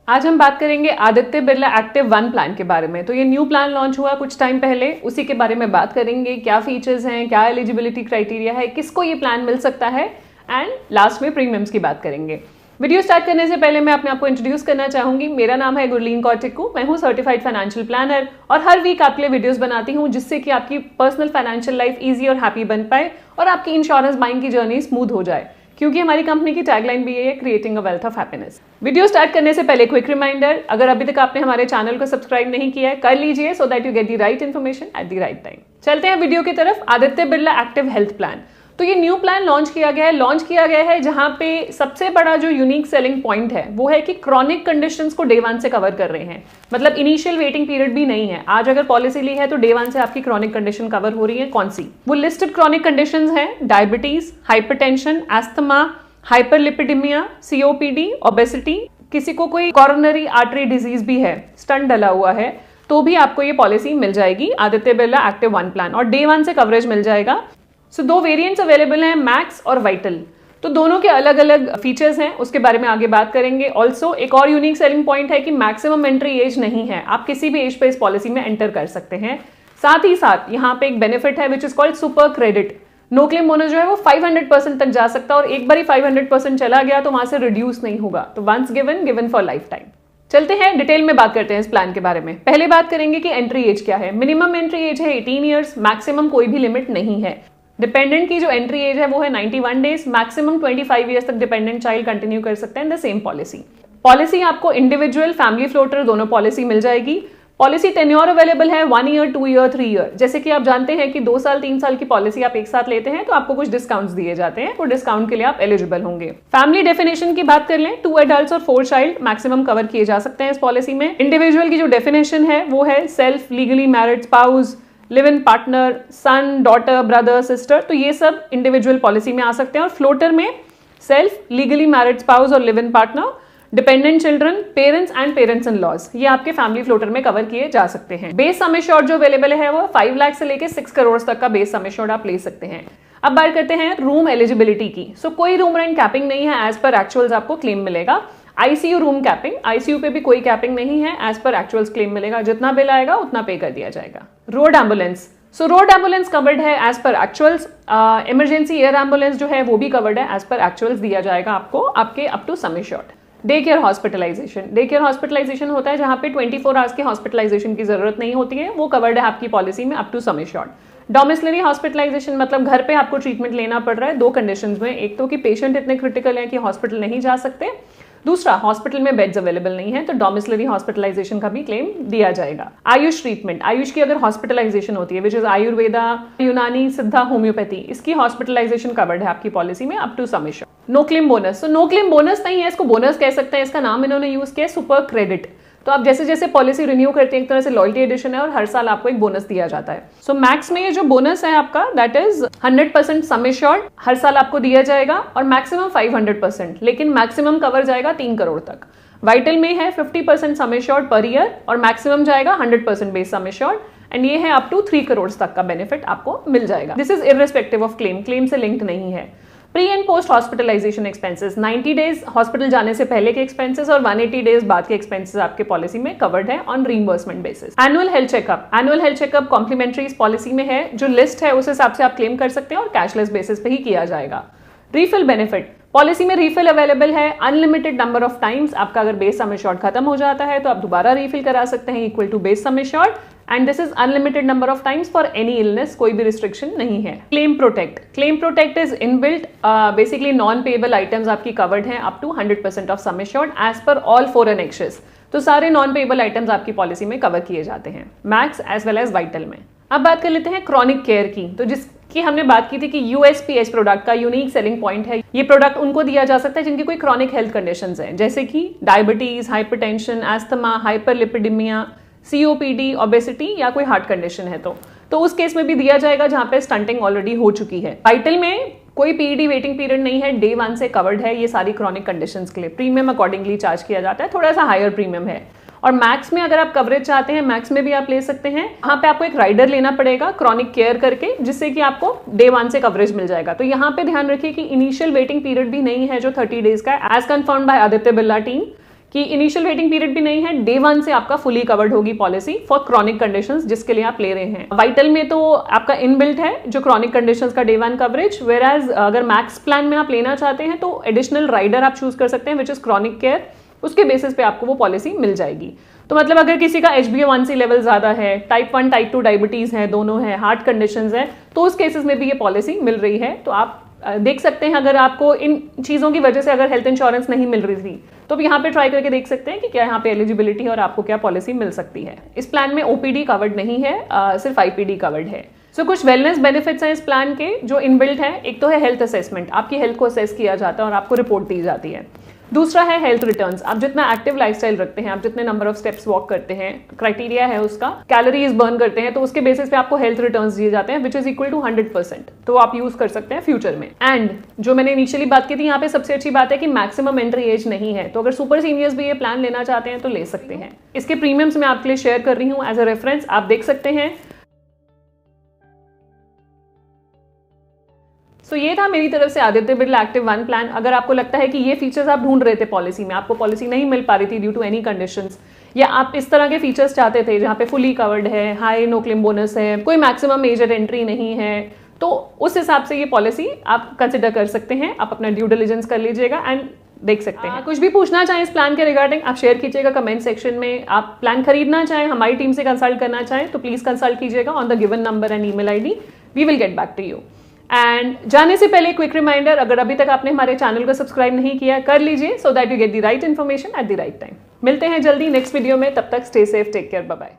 आज हम बात करेंगे आदित्य बिरला एक्टिव 1 प्लान के बारे में। तो ये न्यू प्लान लॉन्च हुआ कुछ टाइम पहले, उसी के बारे में बात करेंगे। क्या फीचर्स हैं, क्या एलिजिबिलिटी क्राइटेरिया है, किसको ये प्लान मिल सकता है, एंड लास्ट में प्रीमियम्स की बात करेंगे। वीडियो स्टार्ट करने से पहले मैं अपने आपको इंट्रोड्यूस करना चाहूंगी। मेरा नाम है गुरलीन कौटिकू, मैं हूँ सर्टिफाइड फाइनेंशियल प्लानर और हर वीक आपके लिए वीडियोस बनाती हूँ जिससे कि आपकी पर्सनल फाइनेंशियल लाइफ ईजी और हैप्पी बन पाए और आपकी इंश्योरेंस बाइंग की जर्नी स्मूथ हो जाए, क्योंकि हमारी कंपनी की टैगलाइन भी है creating a wealth of happiness. Video start करने से पहले क्विक रिमाइंडर, अगर अभी तक आपने हमारे चैनल को सब्सक्राइब नहीं किया है कर लीजिए so that you get the right information at the right time. चलते हैं वीडियो की तरफ। Aditya Birla active health plan, तो ये न्यू प्लान लॉन्च किया गया है जहां पे सबसे बड़ा जो यूनिक सेलिंग पॉइंट है वो है कि क्रॉनिक कंडीशंस को डे 1 से कवर कर रहे हैं। मतलब इनिशियल वेटिंग पीरियड भी नहीं है। आज अगर पॉलिसी ली है तो डे 1 से आपकी क्रॉनिक कंडीशन कवर हो रही है। कौन सी? वो लिस्टेड क्रॉनिक कंडीशंस हैं diabetes, hypertension, asthma, hyperlipidemia, COPD, obesity, किसी को कोई कॉरोनरी आर्टरी डिजीज भी है, स्टंट डला हुआ है, तो भी आपको ये पॉलिसी मिल जाएगी आदित्य बिरला एक्टिव 1 प्लान और डे 1 से कवरेज मिल जाएगा। सो दो वेरिएंट्स अवेलेबल हैं, मैक्स और वाइटल। तो दोनों के अलग अलग फीचर्स हैं, उसके बारे में आगे बात करेंगे। ऑल्सो एक और यूनिक सेलिंग पॉइंट है कि मैक्सिमम एंट्री एज नहीं है, आप किसी भी एज पे इस पॉलिसी में एंटर कर सकते हैं। साथ ही साथ यहाँ पे एक बेनिफिट है which is called super credit. No claim bonus जो है वो 500% तक जा सकता है और एक बार ही 500% चला गया तो वहां से रिड्यूस नहीं होगा। तो once given for life time. चलते हैं डिटेल में बात करते हैं इस प्लान के बारे में। पहले बात करेंगे कि एंट्री एज क्या है। मिनिमम एंट्री एज है 18 ईयर्स, मैक्सिमम कोई भी लिमिट नहीं है। डिपेंडेंट की जो एंट्री एज है वो है 91 डेज, मैक्सिमम 25 ईयर्स तक डिपेंडेंट चाइल्ड कंटिन्यू कर सकते हैं इन द सेम पॉलिसी आपको इंडिविजुअल, फैमिली फ्लोटर दोनों पॉलिसी मिल जाएगी। पॉलिसी टेन्योर अवेलेबल है 1 ईयर, 2 ईयर, 3 ईयर। जैसे कि आप जानते हैं कि 2 साल 3 साल की पॉलिसी आप एक साथ लेते हैं तो आपको कुछ डिस्काउंट्स दिए जाते हैं, वो डिस्काउंट के लिए आप एलिजिबल होंगे। फैमिली डेफिनेशन की बात कर लें, 2 एडल्ट्स और 4 चाइल्ड मैक्सिमम कवर किए जा सकते हैं इस पॉलिसी में। इंडिविजुअल की जो डेफिनेशन है वो है self legally married spouse, live in partner, son, daughter, brother, sister, तो ये सब इंडिविजुअल पॉलिसी में आ सकते हैं। और फ्लोटर में सेल्फ लीगली मैरिड स्पाउस और live in partner, dependent children, parents and parents in laws, ये आपके फैमिली फ्लोटर में कवर किए जा सकते हैं। बेस सम एश्योर्ड जो अवेलेबल है वो 5 लाख से लेकर 6 करोड़ तक का बेस सम एश्योर्ड आप ले सकते हैं। अब बात करते हैं रूम एलिजिबिलिटी की। कोई रूम रेंट कैपिंग नहीं है, एज पर एक्चुअल्स आपको क्लेम मिलेगा। आईसीयू रूम कैपिंग, आईसीयू पे भी कोई कैपिंग नहीं है, एज पर एक्चुअल्स क्लेम मिलेगा। जितना बिल आएगा उतना पे कर दिया जाएगा। Road ambulance, road ambulance covered है as per actuals. Emergency air ambulance जो है वो भी कवर्ड है, एज पर एक्चुअल्स दिया जाएगा आपको आपके up to sum assured. Day care hospitalisation होता है जहां पे 24 आवर्स के हॉस्पिटलाइजेशन की जरूरत नहीं होती है, वो कवर्ड है आपकी पॉलिसी में up to sum assured. Domiciliary hospitalisation मतलब घर पे आपको ट्रीटमेंट लेना पड़ रहा है 2 कंडीशंस में। एक तो कि पेशेंट इतने क्रिटिकल है कि हॉस्पिटल नहीं जा सकते, दूसरा हॉस्पिटल में बेड्स अवेलेबल नहीं है, तो डोमिसिलरी हॉस्पिटलाइजेशन का भी क्लेम दिया जाएगा। आयुष ट्रीटमेंट, आयुष की अगर हॉस्पिटलाइजेशन होती है विच इज आयुर्वेदा, यूनानी, सिद्धा, होम्योपैथी, इसकी हॉस्पिटलाइजेशन कवर्ड है आपकी पॉलिसी में up to sum assured. No claim bonus, no claim bonus नहीं है, इसको बोनस कह सकते हैं, इसका नाम इन्होंने यूज किया सुपर क्रेडिट। तो आप जैसे जैसे पॉलिसी रिन्यू करते हैं एक तरह से लॉयल्टी एडिशन है और हर साल आपको एक बोनस दिया जाता है। मैक्स में ये जो बोनस है आपका दैट इज 100% सम एश्योर्ड, हर साल आपको दिया जाएगा और मैक्सिमम 500%, लेकिन मैक्सिमम कवर जाएगा 3 करोड़ तक। वाइटल में है 50% सम एश्योर्ड पर ईयर और मैक्सिमम जाएगा 100% बेस सम एश्योर्ड, एंड ये है अप टू 3 करोड़ तक का बेनिफिट आपको मिल जाएगा। This is irrespective of claim से लिंक्ड नहीं है। Pre and post hospitalisation expenses, 90 days hospital जाने से पहले के एक्सपेंसेस और 180 डेज बाद के एक्सपेंसेस आपके पॉलिसी में कवर्ड है on reimbursement basis. Annual health checkup complimentary इस पॉलिसी में है, जो लिस्ट है उस हिसाब से आप क्लेम कर सकते हैं और कैशलेस बेसिस पे ही किया जाएगा। रीफिल बेनिफिट, पॉलिसी में रीफिल अवेलेबल है अनलिमिटेड नंबर ऑफ टाइम्स। आपका अगर बेस सम एश्योर्ड खत्म हो जाता है तो आप दोबारा रीफिल करा सकते हैं equal to base sum assured, and this is unlimited number of times for any illness, कोई भी रिस्ट्रिक्शन नहीं है। Claim protect is inbuilt, basically non payable items आपकी कवर्ड हैं up to 100% of sum assured as per all foreign access. तो सारे non payable items आपकी policy में कवर किए जाते हैं Max as well as Vital में। अब बात कर लेते हैं क्रॉनिक केयर की। तो जिसकी हमने बात की थी कि यूएसपीएस प्रोडक्ट का यूनिक सेलिंग पॉइंट है, ये प्रोडक्ट उनको दिया जा सकता है जिनकी कोई क्रॉनिक हेल्थ कंडीशंस हैं, जैसे कि diabetes, hypertension, asthma, hyperlipidemia, COPD, obesity या कोई हार्ट कंडीशन है तो उस केस में भी दिया जाएगा जहां पे स्टंटिंग ऑलरेडी हो चुकी है। वाइटल में कोई पीईडी वेटिंग पीरियड नहीं है, डे 1 से कवर्ड है ये सारी क्रॉनिक कंडीशंस के लिए। प्रीमियम अकॉर्डिंगली चार्ज किया जाता है, थोड़ा सा हायर प्रीमियम है। और मैक्स में अगर आप कवरेज चाहते हैं, मैक्स में भी आप ले सकते हैं। यहाँ पे आपको एक राइडर लेना पड़ेगा क्रॉनिक केयर करके, जिससे कि आपको डे 1 से कवरेज मिल जाएगा। तो यहाँ पे ध्यान रखिए कि इनिशियल वेटिंग पीरियड भी नहीं है जो 30 डेज का है, as confirm by Aditya Birla team, कि इनिशियल वेटिंग पीरियड भी नहीं है, डे 1 से आपका फुली कवर्ड होगी पॉलिसी फॉर क्रॉनिक कंडीशंस जिसके लिए आप ले रहे हैं। वाइटल में तो आपका इनबिल्ट है जो क्रॉनिक कंडीशंस का डे 1 कवरेज, वेयर एज अगर मैक्स प्लान में आप लेना चाहते हैं तो एडिशनल राइडर आप चूज कर सकते हैं विच इज क्रॉनिक केयर, उसके बेसिस पे आपको वो पॉलिसी मिल जाएगी। तो मतलब अगर किसी का HbA1c लेवल ज्यादा है, टाइप 1 टाइप 2 डायबिटीज है, दोनों है, हार्ट कंडीशंस है, तो उस केसेस में भी ये पॉलिसी मिल रही है। तो आप देख सकते हैं अगर आपको इन चीज़ों की वजह से अगर हेल्थ इंश्योरेंस नहीं मिल रही थी तो यहाँ पे ट्राई करके देख सकते हैं कि क्या यहाँ पे एलिजिबिलिटी है और आपको क्या पॉलिसी मिल सकती है। इस प्लान में OPD कवर्ड नहीं है, सिर्फ IPD कवर्ड है। सो कुछ वेलनेस बेनिफिट्स हैं इस प्लान के जो इनबिल्ट है। एक तो है हेल्थ असेसमेंट, आपकी हेल्थ को असेस किया जाता है और आपको रिपोर्ट दी जाती है। दूसरा है हेल्थ रिटर्न्स, आप जितना एक्टिव लाइफस्टाइल रखते हैं, आप जितने नंबर ऑफ स्टेप्स वॉक करते हैं, क्राइटेरिया है उसका, कैलोरीज बर्न करते हैं, तो उसके बेसिस पे आपको हेल्थ रिटर्न्स दिए जाते हैं विच इज इक्वल टू 100%, तो आप यूज कर सकते हैं फ्यूचर में। एंड जो मैंने इनिशियली बात की थी, यहाँ पे सबसे अच्छी बात है कि मैक्सिमम एंट्री एज नहीं है, तो अगर सुपर सीनियर्स भी ये प्लान लेना चाहते हैं तो ले सकते हैं। इसके प्रीमियम्स मैं आपके लिए शेयर कर रही हूँ एज अ रेफरेंस, आप देख सकते हैं। तो ये था मेरी तरफ से आदित्य बिरला एक्टिव 1 प्लान। अगर आपको लगता है कि ये फीचर्स आप ढूंढ रहे थे पॉलिसी में, आपको पॉलिसी नहीं मिल पा रही थी ड्यू टू एनी कंडीशंस, या आप इस तरह के फीचर्स चाहते थे जहाँ पे फुली कवर्ड है, हाई नो क्लेम बोनस है, कोई मैक्सिमम मेजर एंट्री नहीं है, तो उस हिसाब से ये पॉलिसी आप कंसिडर कर सकते हैं। आप अपना ड्यू डिलिजेंस कर लीजिएगा एंड देख सकते हैं। कुछ भी पूछना चाहें इस प्लान के रिगार्डिंग आप शेयर कीजिएगा कमेंट सेक्शन में। आप प्लान खरीदना चाहें, हमारी टीम से कंसल्ट करना चाहें तो प्लीज कंसल्ट कीजिएगा on the given number and email ID, we will get back to you. And जाने से पहले क्विक रिमाइंडर, अगर अभी तक आपने हमारे चैनल को सब्सक्राइब नहीं किया कर लीजिए so that you get the right information at the right time. मिलते हैं जल्दी नेक्स्ट वीडियो में, तब तक stay safe, take care, bye bye.